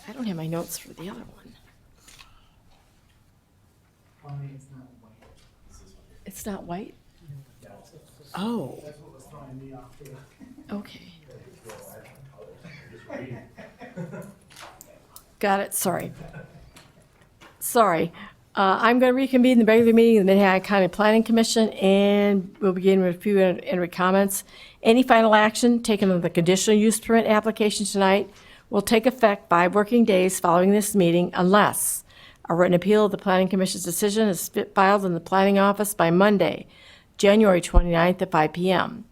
I don't have my notes for the other one. Bonnie, it's not white. It's not white? Oh, That's what was throwing me off too. okay. Got it, sorry. Sorry. I'm going to reconvene the regular meeting of the Minnehaha County Planning Commission, and we'll begin with a few entry comments. Any final action taken on the conditional use permit application tonight will take effect 5 working days following this meeting unless a written appeal of the Planning Commission's decision is filed in the Planning Office by Monday, January 29th at 5 p.m.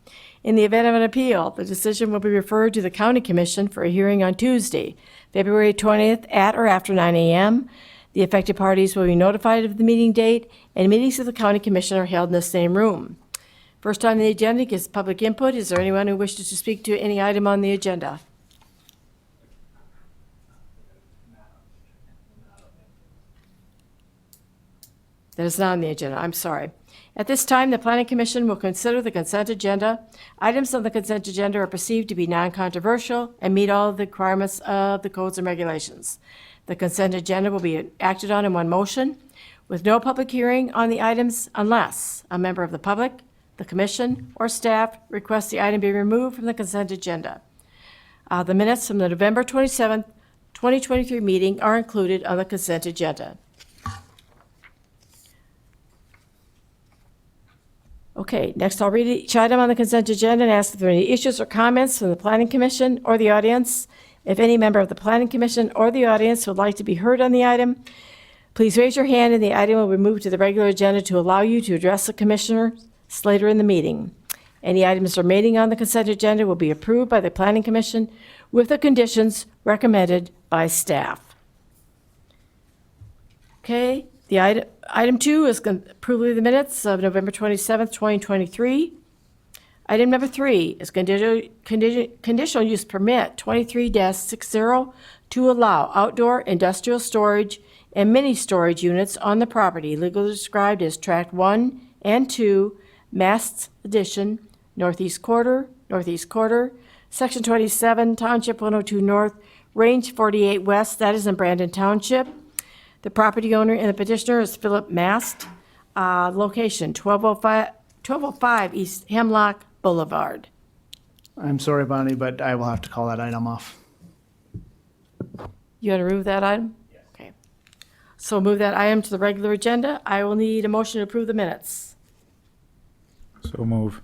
In the event of an appeal, the decision will be referred to the County Commission for a hearing on Tuesday, February 20th at or after 9 a.m. The affected parties will be notified of the meeting date, and meetings of the County Commission are held in the same room. First on the agenda is public input. Is there anyone who wishes to speak to any item on the agenda? That is not on the agenda, I'm sorry. At this time, the Planning Commission will consider the consent agenda. Items on the consent agenda are perceived to be non-controversial and meet all of the requirements of the codes and regulations. The consent agenda will be acted on in one motion with no public hearing on the items unless a member of the public, the commission, or staff requests the item be removed from the consent agenda. The minutes from the November 27th, 2023 meeting are included on the consent agenda. Okay, next I'll read each item on the consent agenda and ask if there are any issues or comments from the Planning Commission or the audience. If any member of the Planning Commission or the audience would like to be heard on the item, please raise your hand and the item will be moved to the regular agenda to allow you to address the commissioners later in the meeting. Any items remaining on the consent agenda will be approved by the Planning Commission with the conditions recommended by staff. Okay, the item 2 is approval of the minutes of November 27th, 2023. Item number 3 is conditional use permit 23-60 to allow outdoor industrial storage and mini storage units on the property legally described as Tract 1 and 2, Masts Addition, Northeast Quarter, Section 27, Township 102 North, Range 48 West, that is in Brandon Township. The property owner and the petitioner is Philip Mast. Location 1205 East Hemlock Boulevard. I'm sorry, Bonnie, but I will have to call that item off. You want to remove that item? Yes. Okay. So move that item to the regular agenda. I will need a motion to approve the minutes. So move.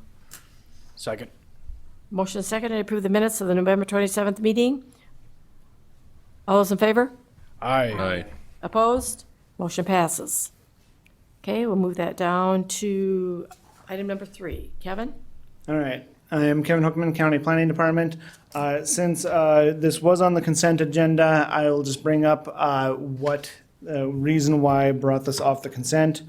Second. Motion and second to approve the minutes of the November 27th meeting. All those in favor? Aye. Opposed? Motion passes. Okay, we'll move that down to item number 3. Kevin? All right. I am Kevin Hookman, County Planning Department. Since this was on the consent agenda, I will just bring up what reason why I brought this off the consent.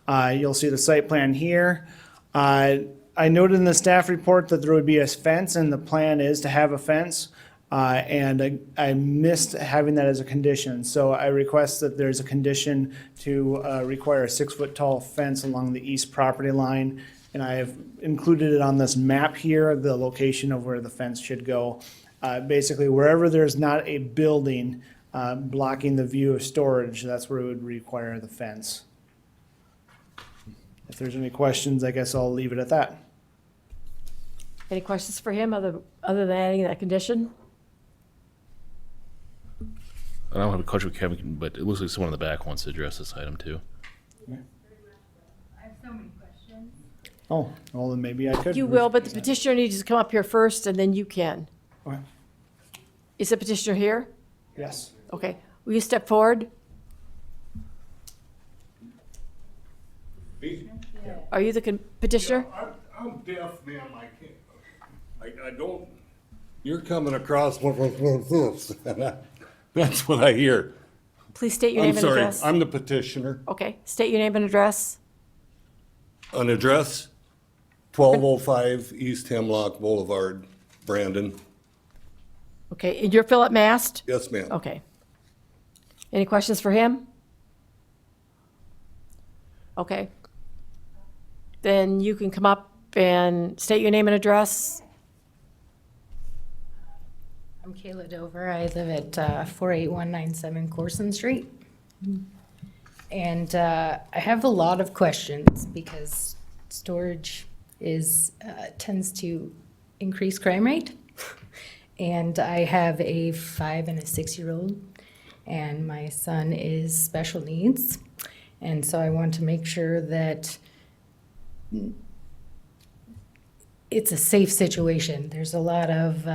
You'll see the site plan here. I noted in the staff report that there would be a fence, and the plan is to have a fence. And I missed having that as a condition. So I request that there's a condition to require a 6-foot tall fence along the east property line. And I have included it on this map here, the location of where the fence should go. Basically, wherever there's not a building blocking the view of storage, that's where it would require the fence. If there's any questions, I guess I'll leave it at that. Any questions for him other than adding that condition? I don't have a question with Kevin, but it looks like someone in the back wants to address this item too. I have so many questions. Oh, well, then maybe I could. You will, but the petitioner needs to come up here first, and then you can. Okay. Is the petitioner here? Yes. Okay. Will you step forward? Are you the petitioner? I'm deaf, ma'am, I can't, I don't, you're coming across with this, that's what I hear. Please state your I'm name and sorry, address. I'm the petitioner. Okay, state your name and address. An address, 1205 East Hemlock Boulevard, Brandon. Okay, and you're Philip Mast? Yes, ma'am. Okay. Any questions for him? Okay. Then you can come up and state your name and address. I'm Kayla Dover. I live at 48197 Corson Street. And I have a lot of questions because storage tends to increase crime rate. And I have a 5 and a 6-year-old, and my son is special needs. And so I want to make sure that it's a safe situation. There's a lot of,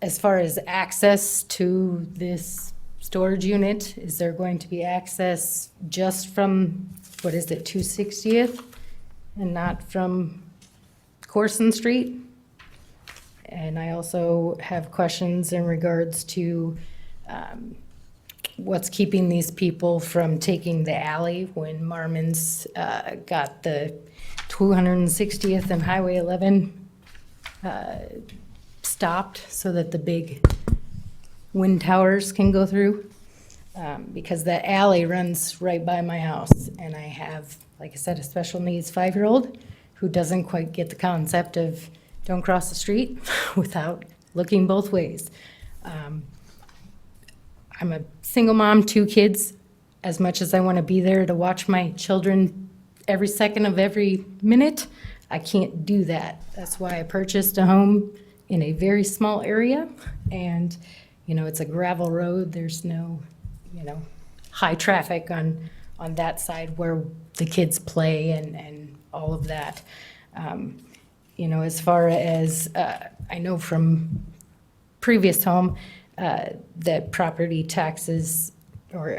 as far as access to this storage unit, is there going to be access just from, 260th? And not from Corson Street? And I also have questions in regards to what's keeping these people from taking the alley when Marmon's got the 260th and Highway 11 stopped so that the big wind towers can go through. Because that alley runs right by my house, and I have, like I said, a special needs 5-year-old who doesn't quite get the concept of don't cross the street without looking both ways. I'm a single mom, 2 kids. As much as I want to be there to watch my children every second of every minute, I can't do that. That's why I purchased a home in a very small area, and, it's a gravel road. There's no, high traffic on that side where the kids play and all of that. As far as, I know from previous home, that property taxes, or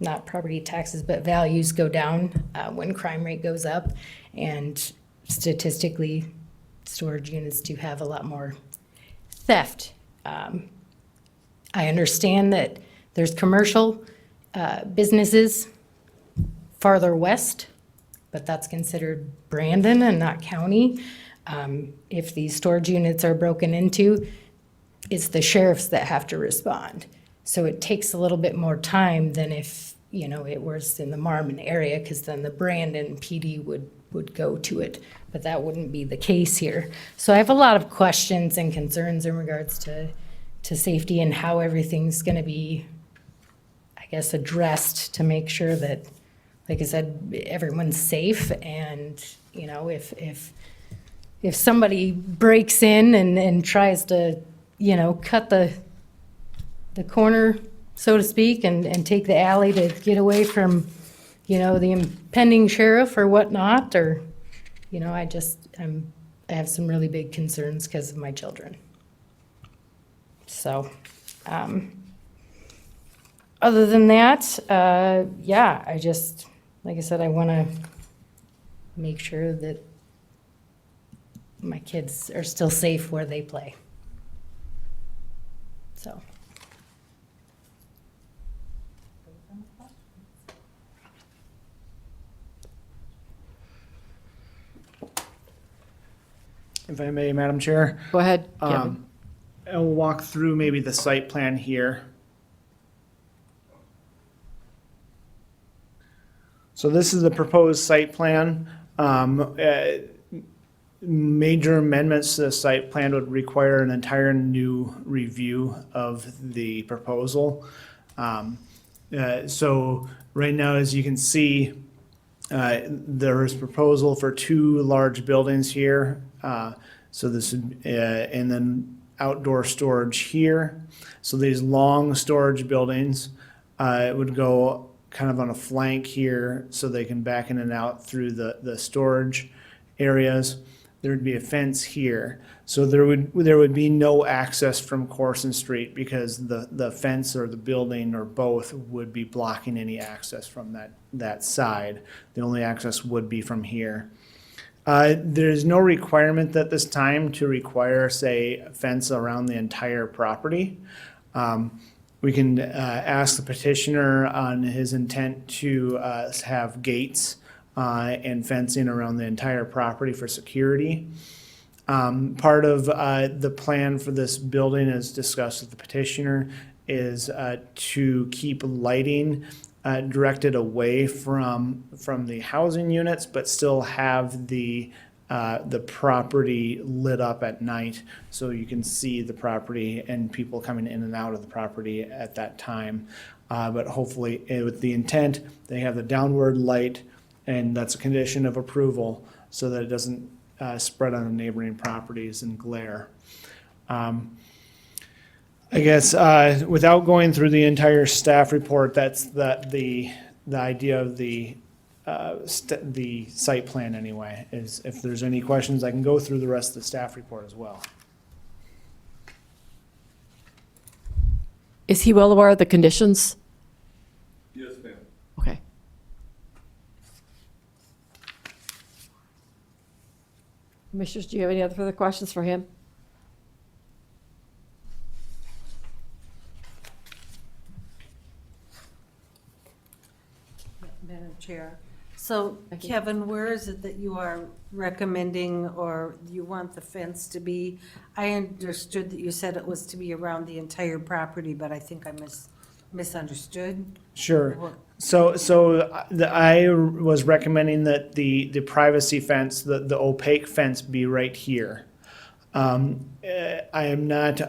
not property taxes, but values go down when crime rate goes up. And statistically, storage units do have a lot more theft. I understand that there's commercial businesses farther west, but that's considered Brandon and not county. If these storage units are broken into, it's the sheriffs that have to respond. So it takes a little bit more time than if, it was in the Marmon area, because then the Brandon PD would go to it. But that wouldn't be the case here. So I have a lot of questions and concerns in regards to safety and how everything's gonna be, I guess, addressed to make sure that, like I said, everyone's safe. And, if somebody breaks in and tries to, cut the corner, so to speak, and take the alley to get away from, the impending sheriff or whatnot, or, I have some really big concerns because of my children. So, other than that, I just, like I said, I want to make sure that my kids are still safe where they play. So. If I may, Madam Chair. Go ahead, Kevin. I'll walk through maybe the site plan here. So this is the proposed site plan. Major amendments to the site plan would require an entire new review of the proposal. So right now, as you can see, there is proposal for 2 large buildings here. So this, and then outdoor storage here. So these long storage buildings would go kind of on a flank here so they can back in and out through the storage areas. There would be a fence here. So there would be no access from Corson Street because the fence or the building or both would be blocking any access from that side. The only access would be from here. There's no requirement at this time to require, say, a fence around the entire property. We can ask the petitioner on his intent to have gates and fencing around the entire property for security. Part of the plan for this building, as discussed with the petitioner, is to keep lighting directed away from the housing units, but still have the the property lit up at night, so you can see the property and people coming in and out of the property at that time. But hopefully, with the intent, they have the downward light, and that's a condition of approval, so that it doesn't spread on the neighboring properties and glare. I guess without going through the entire staff report, that's the idea of the site plan anyway. Is if there's any questions, I can go through the rest of the staff report as well. Is he well aware of the conditions? Yes, ma'am. Okay. Commissioners, do you have any other further questions for him? Madam Chair. So Kevin, where is it that you are recommending or you want the fence to be? I understood that you said it was to be around the entire property, but I think I misunderstood. Sure. I was recommending that the privacy fence, the opaque fence, be right here. I am not.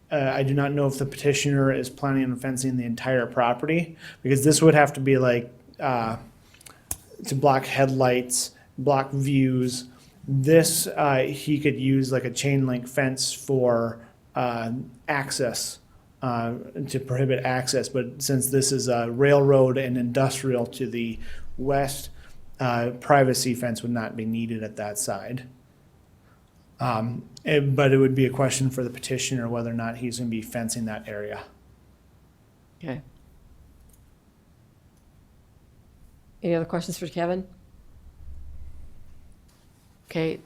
I do not know if the petitioner is planning on fencing the entire property, because this would have to be like to block headlights, block views. This he could use like a chain link fence for access. To prohibit access, but since this is a railroad and industrial to the west, privacy fence would not be needed at that side. But it would be a question for the petitioner whether or not he's going to be fencing that area. Okay. Any other questions for Kevin? Okay.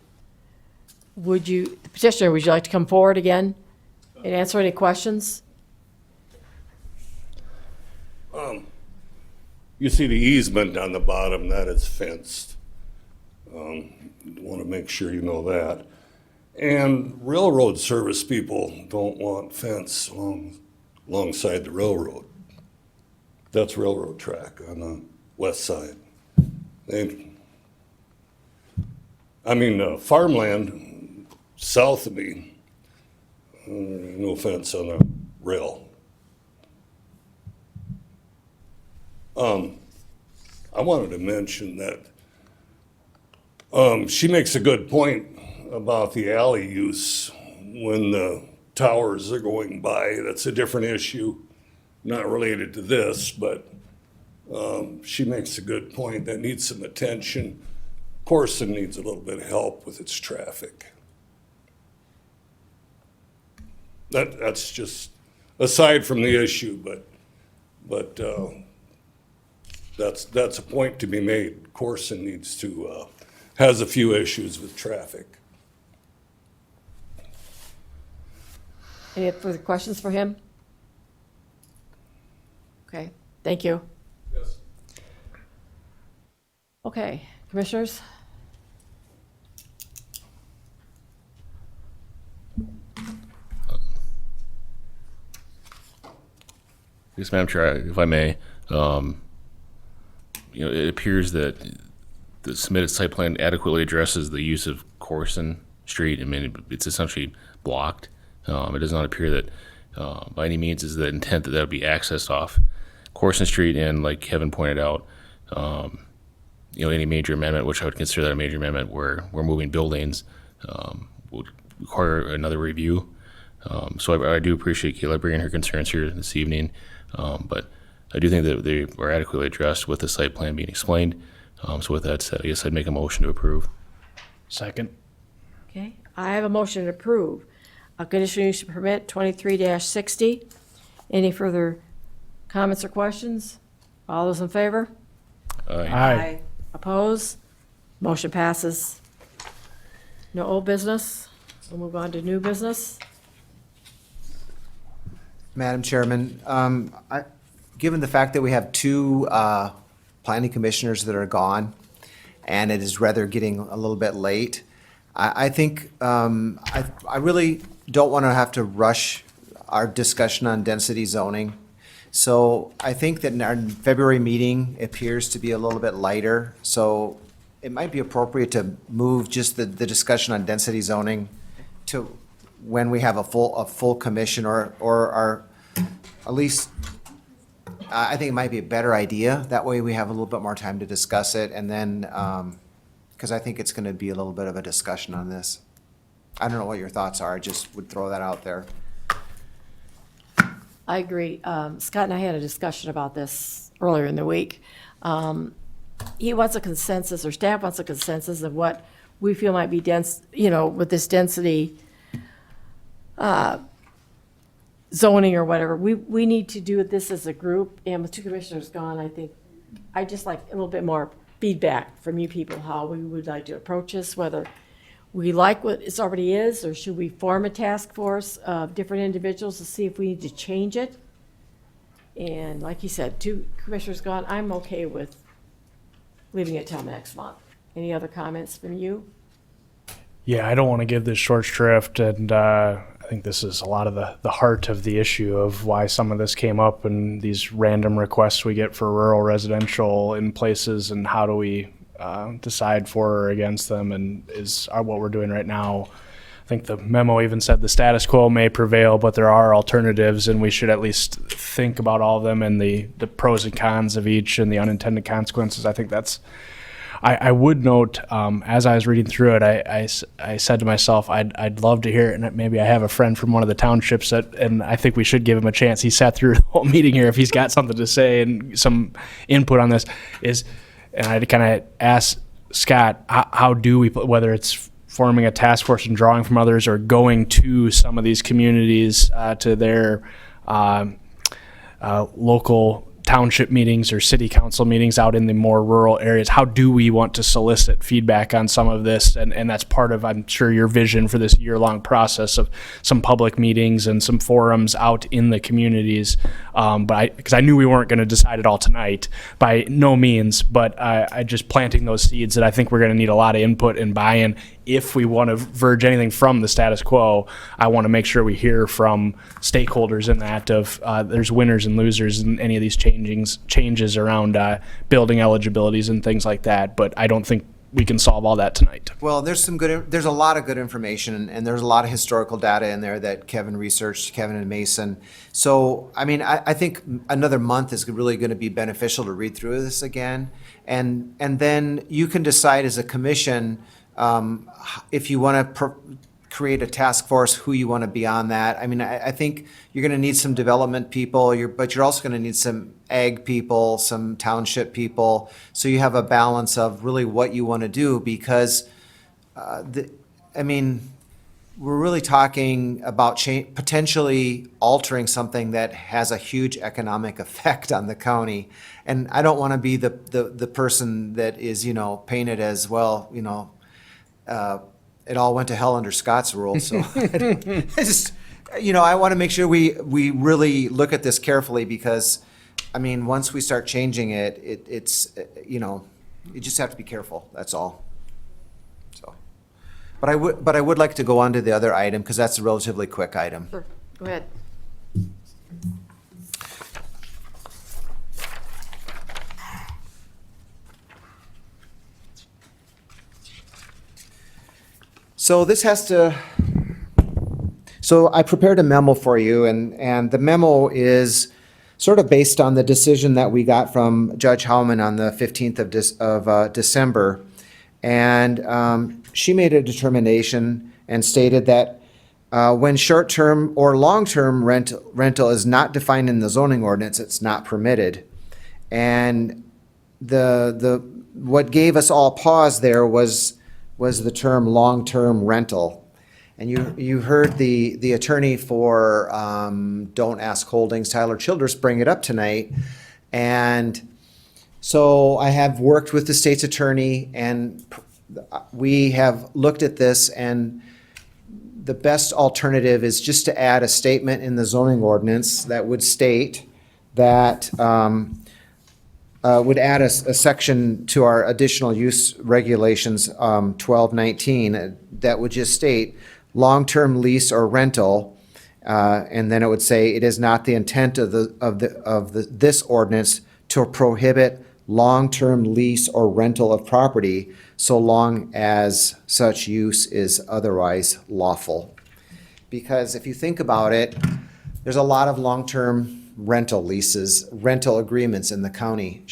The petitioner, would you like to come forward again and answer any questions? You see the easement on the bottom, that is fenced. Want to make sure you know that. And railroad service people don't want fence alongside the railroad. That's railroad track on the west side. Farmland south of me, no fence on the rail. I wanted to mention that she makes a good point about the alley use when the towers are going by. That's a different issue, not related to this, but she makes a good point that needs some attention. Corson needs a little bit of help with its traffic. That's just aside from the issue, but that's a point to be made. Corson needs to has a few issues with traffic. Any further questions for him? Okay, thank you. Yes. Okay, commissioners? Yes, Madam Chair, if I may, it appears that the submitted site plan adequately addresses the use of Corson Street. I mean, it's essentially blocked. It does not appear that by any means is the intent that would be accessed off Corson Street. And like Kevin pointed out, any major amendment, which I would consider that a major amendment where we're moving buildings, would require another review. So I do appreciate Kayla bringing her concerns here this evening. But I do think that they are adequately addressed with the site plan being explained. So with that said, I guess I'd make a motion to approve. Second. Okay, I have a motion to approve a conditional use permit 23-60. Any further comments or questions? All those in favor? Aye. Opposed? Motion passes. No old business. We'll move on to new business. Madam Chairman, given the fact that we have two planning commissioners that are gone, and it is rather getting a little bit late, I think I really don't want to have to rush our discussion on density zoning. So I think that in our February meeting appears to be a little bit lighter. So it might be appropriate to move just the discussion on density zoning to when we have a full commission or our, at least, I think it might be a better idea. That way we have a little bit more time to discuss it and then, because I think it's going to be a little bit of a discussion on this. I don't know what your thoughts are. I just would throw that out there. I agree. Scott and I had a discussion about this earlier in the week. He wants a consensus, or staff wants a consensus of what we feel might be dense, with this density zoning or whatever. We need to do this as a group, and with two commissioners gone, I think, I just like a little bit more feedback from you people, how we would like to approach this, whether we like what it already is, or should we form a task force of different individuals to see if we need to change it? And like you said, two commissioners gone, I'm okay with leaving it till next month. Any other comments from you? Yeah, I don't want to give this short shrift, and I think this is a lot of the heart of the issue of why some of this came up and these random requests we get for rural residential in places, and how do we decide for or against them, and what we're doing right now. I think the memo even said the status quo may prevail, but there are alternatives, and we should at least think about all of them and the pros and cons of each and the unintended consequences. I think that's, I would note, as I was reading through it, I said to myself, I'd love to hear it, and maybe I have a friend from one of the townships and I think we should give him a chance. He sat through the whole meeting here. If he's got something to say and some input on this, and I kind of asked Scott, how do we, whether it's forming a task force and drawing from others or going to some of these communities to their local township meetings or city council meetings out in the more rural areas, how do we want to solicit feedback on some of this? And that's part of, I'm sure, your vision for this year-long process of some public meetings and some forums out in the communities. Because I knew we weren't going to decide it all tonight, by no means, but I just planting those seeds that I think we're going to need a lot of input and buy-in. If we want to verge anything from the status quo, I want to make sure we hear from stakeholders in that of there's winners and losers in any of these changes around building eligibilities and things like that. But I don't think we can solve all that tonight. Well, there's a lot of good information, and there's a lot of historical data in there that Kevin researched, Kevin and Mason. So, I mean, I think another month is really going to be beneficial to read through this again. And then you can decide as a commission, if you want to create a task force, who you want to be on that. I mean, I think you're going to need some development people, but you're also going to need some ag people, some township people. So you have a balance of really what you want to do, because, I mean, we're really talking about potentially altering something that has a huge economic effect on the county. And I don't want to be the person that is, painted as, well, it all went to hell under Scott's rule. So I just, I want to make sure we really look at this carefully, because, I mean, once we start changing it, it's, you just have to be careful. That's all. So, but I would like to go on to the other item, because that's a relatively quick item. Sure, go ahead. So so I prepared a memo for you, and the memo is sort of based on the decision that we got from Judge Howman on the 15th of December. And she made a determination and stated that when short-term or long-term rental is not defined in the zoning ordinance, it's not permitted. And what gave us all pause there was the term long-term rental. And you heard the attorney for Don't Ask Holdings, Tyler Childress, bring it up tonight. And so I have worked with the state's attorney, and we have looked at this, and the best alternative is just to add a statement in the zoning ordinance that would state that would add a section to our additional use regulations, 1219, that would just state long-term lease or rental, and then it would say it is not the intent of this ordinance to prohibit long-term lease or rental of property. so long as such use is otherwise lawful. Because if you think about it, there's a lot of long-term rental leases, rental agreements in the county.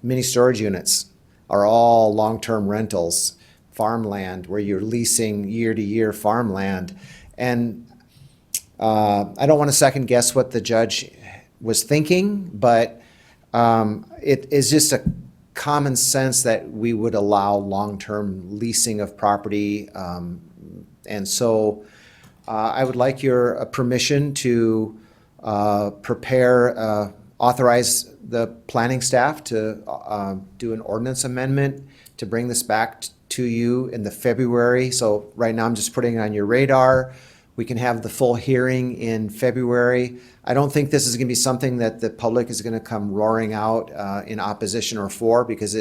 Mini storage units are all long-term rentals, farmland, where you're leasing year-to-year farmland. And I don't want to second guess what the judge was thinking, but it is just a common sense that we would allow long-term leasing of property. And so I would like your permission to authorize the planning staff to do an ordinance amendment to bring this back to you in the February. So right now I'm just putting it on your radar. We can have the full hearing in February. I don't think this is going to be something that the public is going to come roaring out in opposition or for, because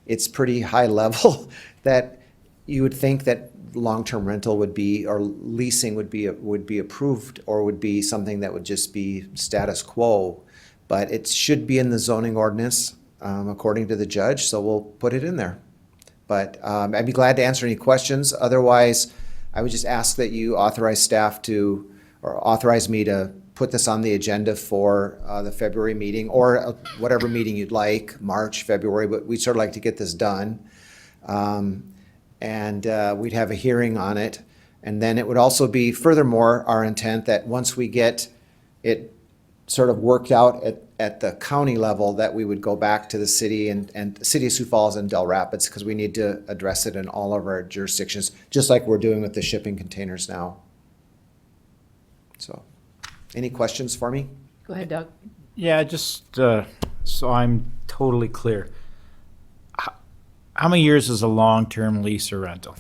it's pretty high level that you would think that long-term rental would be, or leasing would be approved, or would be something that would just be status quo. But it should be in the zoning ordinance, according to the judge, so we'll put it in there. But I'd be glad to answer any questions. Otherwise, I would just ask that you authorize staff to, or authorize me to put this on the agenda for the February meeting, or whatever meeting you'd like, March, February, but we'd sort of like to get this done. And we'd have a hearing on it. And then it would also be furthermore our intent that once we get it sort of worked out at the county level, that we would go back to the city and City of Sioux Falls and Del Rapids, because we need to address it in all of our jurisdictions, just like we're doing with the shipping containers now. So, any questions for me? Go ahead, Doug. Yeah, just so I'm totally clear. How many years is a long-term lease or rental?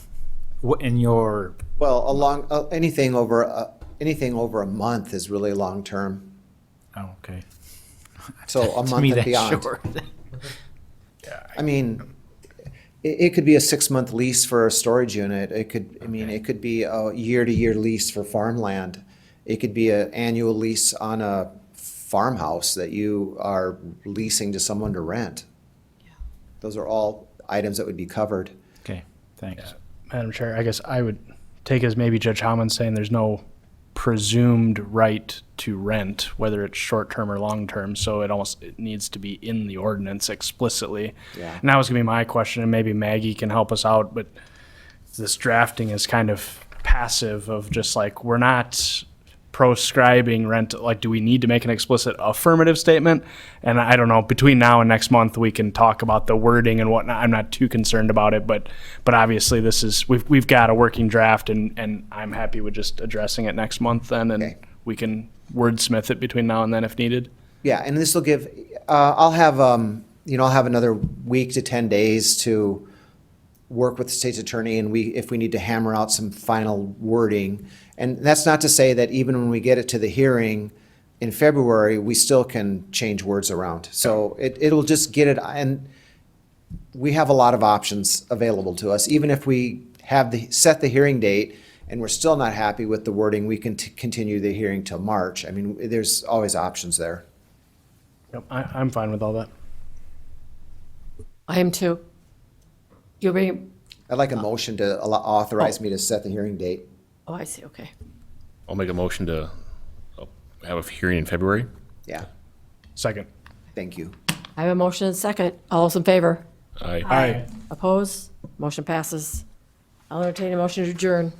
In your, Well, anything over a month is really long-term. oh, okay. So a To month me, and that's beyond. short. I mean, it could be a 6-month lease for a storage unit. It could, it could be a year-to-year lease for farmland. It could be an annual lease on a farmhouse that you are leasing to someone to rent. Those are all items that would be covered. Okay, thanks. Madam Chair, I guess I would take as maybe Judge Hammond saying there's no presumed right to rent, whether it's short-term or long-term, so it needs to be in the ordinance explicitly. Yeah. And that was gonna be my question, and maybe Maggie can help us out, but this drafting is kind of passive of just like, we're not proscribing rent, like, do we need to make an explicit affirmative statement? And I don't know, between now and next month, we can talk about the wording and whatnot. I'm not too concerned about it, but obviously this is, we've got a working draft, and I'm happy with just addressing it next month then, and Okay. we can wordsmith it between now and then if needed. Yeah, and this will give, I'll have another week to 10 days to work with the state's attorney, and if we need to hammer out some final wording. And that's not to say that even when we get it to the hearing in February, we still can change words around. So it'll just get it, and we have a lot of options available to us. Even if we set the hearing date and we're still not happy with the wording, we can continue the hearing till March. I mean, there's always options there. Yep, I'm fine with all that. I am too. You'll bring, I'd like a motion to authorize me to set the hearing date. oh, I see, okay. I'll make a motion to have a hearing in February. Yeah, Second. thank you. I have a motion and a second. All those in favor? Aye. Opposed? Motion passes. I'll entertain a motion to adjourn.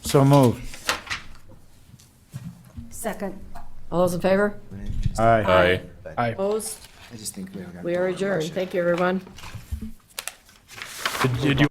So move. Second. All those in favor? Aye. Aye. Opposed? I just think We are adjourned. Thank you, everyone. Did you